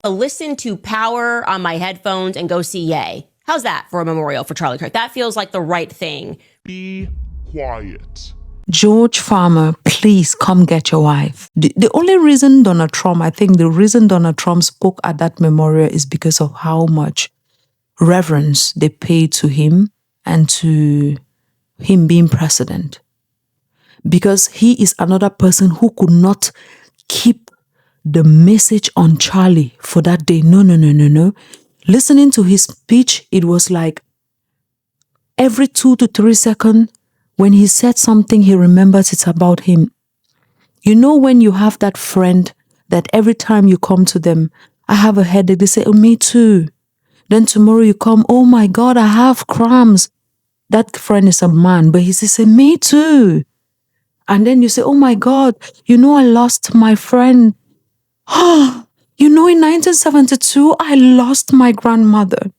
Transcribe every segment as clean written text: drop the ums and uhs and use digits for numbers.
listen to Power on my headphones and go see Ye. How's that for a memorial for Charlie Kirk? That feels like the right thing. Be quiet. George Farmer, please come get your wife. The only reason Donald Trump, I think the reason Donald Trump spoke at that memorial is because of how much reverence they paid to him and to him being president. Because he is another person who could not keep the message on Charlie for that day. No. Listening to his speech, it was like every 2 to 3 seconds, when he said something, he remembers it's about him. You know when you have that friend that every time you come to them, I have a headache, they say, oh, me too. Then tomorrow you come, oh my God, I have cramps. That friend is a man, but he says, me too. And then you say, oh my God, you know I lost my friend. You know in 1972, I lost my grandmother.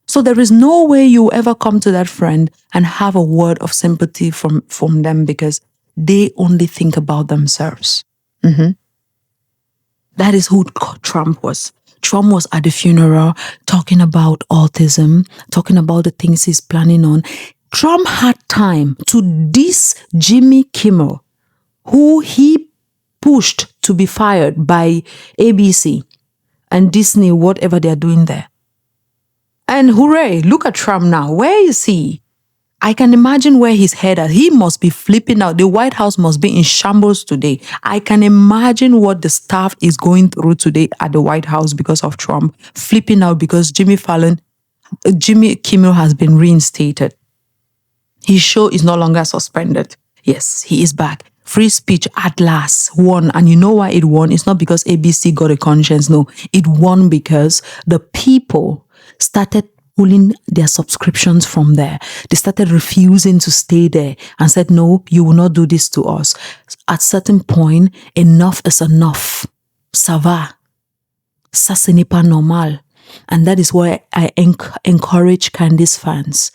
So there is no way you ever come to that friend and have a word of sympathy from them because they only think about themselves. That is who Trump was. Trump was at the funeral talking about autism, talking about the things he's planning on. Trump had time to diss Jimmy Kimmel, who he pushed to be fired by ABC and Disney, whatever they're doing there. And hooray, look at Trump now. Where is he? I can imagine where his head is. He must be flipping out. The White House must be in shambles today. I can imagine what the staff is going through today at the White House because of Trump, flipping out because Jimmy Kimmel has been reinstated. His show is no longer suspended. Yes, he is back. Free speech at last won. And you know why it won? It's not because ABC got a conscience. No, it won because the people started pulling their subscriptions from there. They started refusing to stay there and said, no, you will not do this to us. At certain point, enough is enough. Ça va. Ça ce n'est pas normal. And that is why I encourage Candace fans.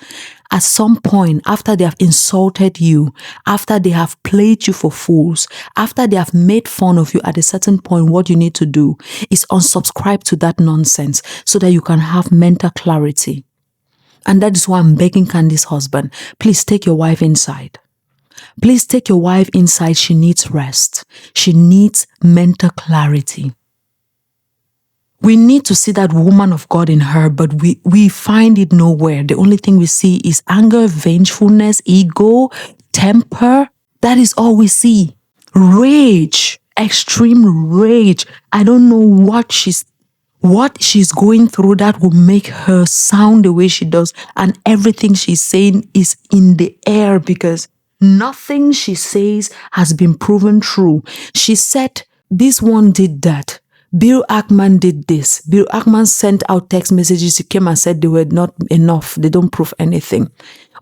At some point, after they have insulted you, after they have played you for fools, after they have made fun of you, at a certain point, what you need to do is unsubscribe to that nonsense so that you can have mental clarity. And that is why I'm begging Candace's husband, please take your wife inside. Please take your wife inside. She needs rest. She needs mental clarity. We need to see that woman of God in her, but we find it nowhere. The only thing we see is anger, vengefulness, ego, temper. That is all we see. Rage, extreme rage. I don't know what she's going through that will make her sound the way she does. And everything she's saying is in the air because nothing she says has been proven true. She said, this one did that. Bill Ackman did this. Bill Ackman sent out text messages. He came and said they were not enough. They don't prove anything.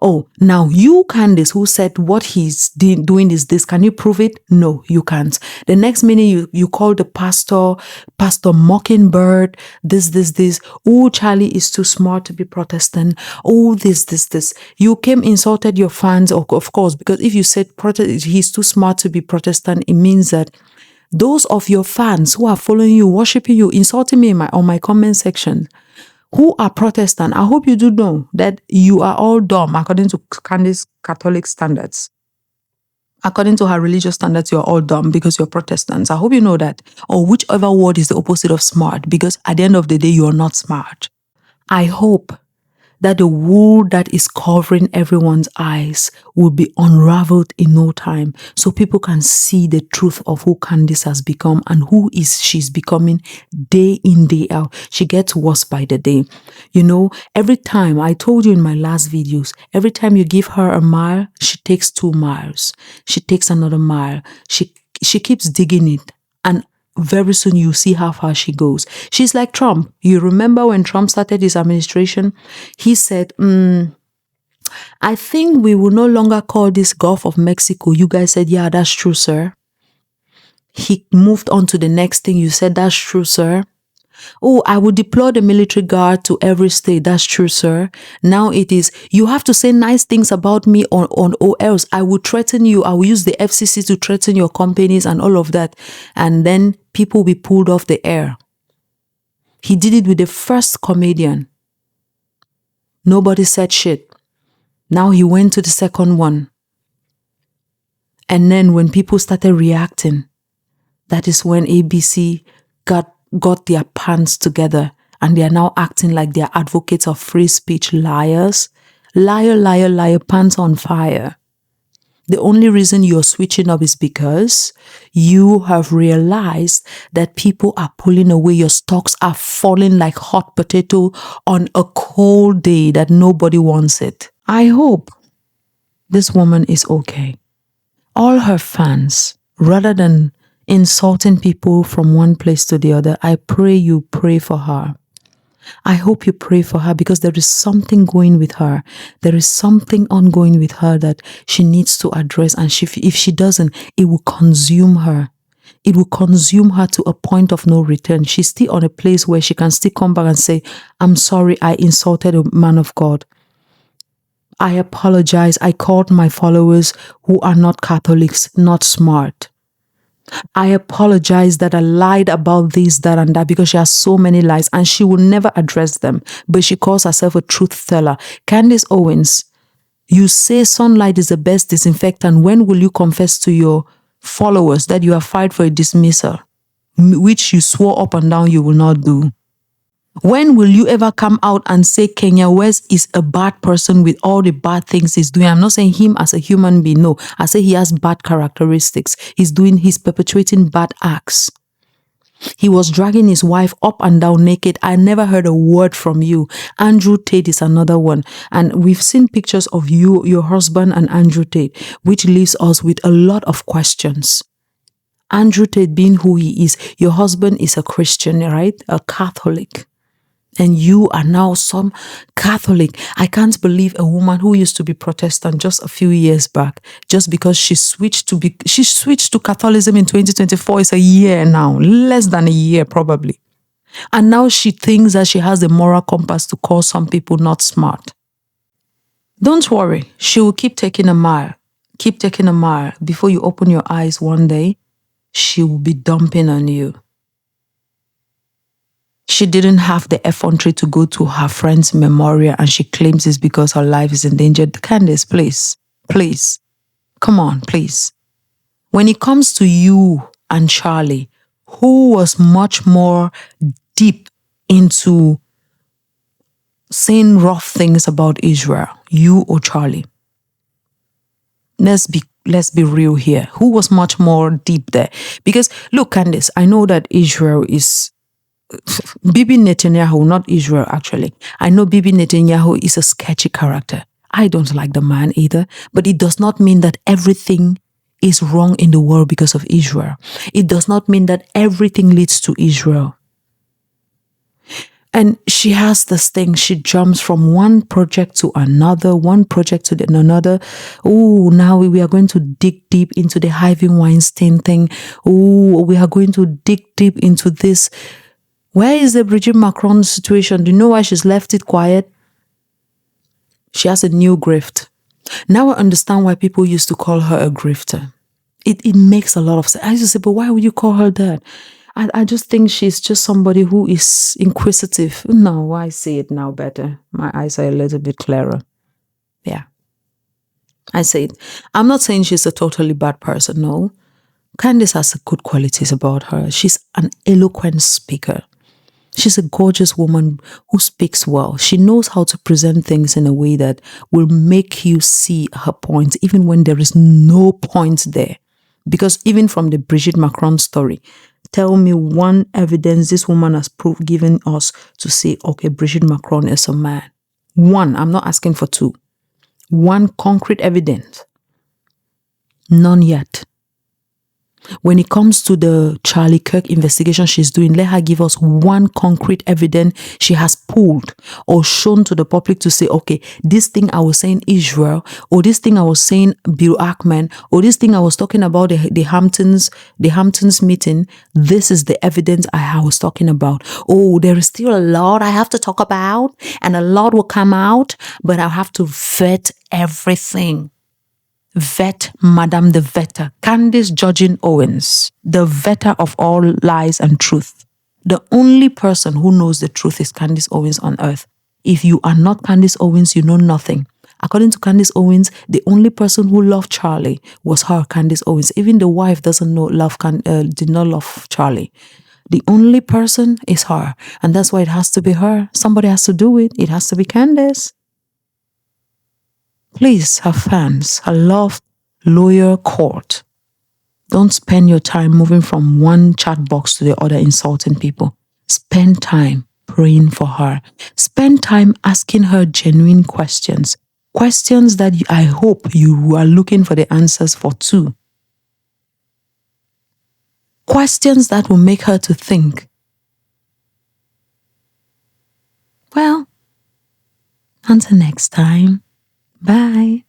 Oh, now you, Candace, who said what he's doing is this. Can you prove it? No, you can't. The next minute you call the pastor Mockingbird, this. Oh, Charlie is too smart to be Protestant. Oh, this. You came insulted your fans, of course, because if you said he's too smart to be Protestant, it means that those of your fans who are following you, worshiping you, insulting me on my comment section, who are Protestant, I hope you do know that you are all dumb according to Candace's Catholic standards. According to her religious standards, you're all dumb because you're Protestants. I hope you know that. Or whichever word is the opposite of smart, because at the end of the day, you're not smart. I hope that the wool that is covering everyone's eyes will be unraveled in no time so people can see the truth of who Candace has become and who she's becoming day in, day out. She gets worse by the day. You know, every time, I told you in my last videos, every time you give her a mile, she takes 2 miles. She takes another mile. She keeps digging it. And very soon you see how far she goes. She's like Trump. You remember when Trump started his administration? He said, I think we will no longer call this Gulf of Mexico. You guys said, yeah, that's true, sir. He moved on to the next thing. You said, that's true, sir. Oh, I will deploy the military guard to every state. That's true, sir. Now it is, you have to say nice things about me or else I will threaten you. I will use the FCC to threaten your companies and all of that. And then people will be pulled off the air. He did it with the first comedian. Nobody said shit. Now he went to the second one. And then when people started reacting, that is when ABC got their pants together and they are now acting like they are advocates of free speech. Liars. Liar, liar, liar, pants on fire. The only reason you're switching up is because you have realized that people are pulling away. Your stocks are falling like hot potato on a cold day that nobody wants it. I hope this woman is okay. All her fans, rather than insulting people from one place to the other, I pray you pray for her. I hope you pray for her because there is something going with her. There is something ongoing with her that she needs to address. And if she doesn't, it will consume her. It will consume her to a point of no return. She's still on a place where she can still come back and say, I'm sorry, I insulted a man of God. I apologize. I called my followers who are not Catholics not smart. I apologize that I lied about this, that, and that, because she has so many lies and she will never address them. But she calls herself a truth teller. Candace Owens, you say sunlight is the best disinfectant. When will you confess to your followers that you have filed for a dismissal, which you swore up and down you will not do? When will you ever come out and say Kanye West is a bad person with all the bad things he's doing? I'm not saying him as a human being. No, I say he has bad characteristics. He's perpetrating bad acts. He was dragging his wife up and down naked. I never heard a word from you. Andrew Tate is another one. And we've seen pictures of you, your husband and Andrew Tate, which leaves us with a lot of questions. Andrew Tate being who he is, your husband is a Christian, right? A Catholic. And you are now some Catholic. I can't believe a woman who used to be Protestant just a few years back, just because she switched to Catholicism in 2024. It's a year now, less than a year probably. And now she thinks that she has the moral compass to call some people not smart. Don't worry. She will keep taking a mile. Keep taking a mile. Before you open your eyes one day, she will be dumping on you. She didn't have the effrontery to go to her friend's memorial and she claims it's because her life is endangered. Candace, please, please, come on, please. When it comes to you and Charlie, who was much more deep into saying rough things about Israel, you or Charlie? Let's be real here. Who was much more deep there? Because look, Candace, I know that Israel is Bibi Netanyahu, not Israel actually. I know Bibi Netanyahu is a sketchy character. I don't like the man either, but it does not mean that everything is wrong in the world because of Israel. It does not mean that everything leads to Israel. And she has this thing, she jumps from one project to another, one project to another. Oh, now we are going to dig deep into the Harvey Weinstein thing. Oh, we are going to dig deep into this. Where is the Brigitte Macron situation? Do you know why she's left it quiet? She has a new grift. Now I understand why people used to call her a grifter. It makes a lot of sense. I used to say, but why would you call her that? I just think she's just somebody who is inquisitive. No, I see it now better. My eyes are a little bit clearer. Yeah. I say it. I'm not saying she's a totally bad person, no. Candace has good qualities about her. She's an eloquent speaker. She's a gorgeous woman who speaks well. She knows how to present things in a way that will make you see her point, even when there is no point there. Because even from the Brigitte Macron story, tell me one evidence this woman has given us to say, okay, Brigitte Macron is a man. One, I'm not asking for two. One concrete evidence. None yet. When it comes to the Charlie Kirk investigation she's doing, let her give us one concrete evidence she has pulled or shown to the public to say, okay, this thing I was saying Israel, or this thing I was saying Bill Ackman, or this thing I was talking about the Hamptons meeting, this is the evidence I was talking about. Oh, there is still a lot I have to talk about and a lot will come out, but I'll have to vet everything. Vet, Madame the Vetter, Candace Owens, the vetter of all lies and truth. The only person who knows the truth is Candace Owens on earth. If you are not Candace Owens, you know nothing. According to Candace Owens, the only person who loved Charlie was her, Candace Owens. Even the wife doesn't know did not love Charlie. The only person is her, and that's why it has to be her. Somebody has to do it. It has to be Candace. Please, her fans, her loved, loyal court, don't spend your time moving from one chat box to the other insulting people. Spend time praying for her. Spend time asking her genuine questions. Questions that I hope you are looking for the answers for too. Questions that will make her to think. Well, until next time, bye.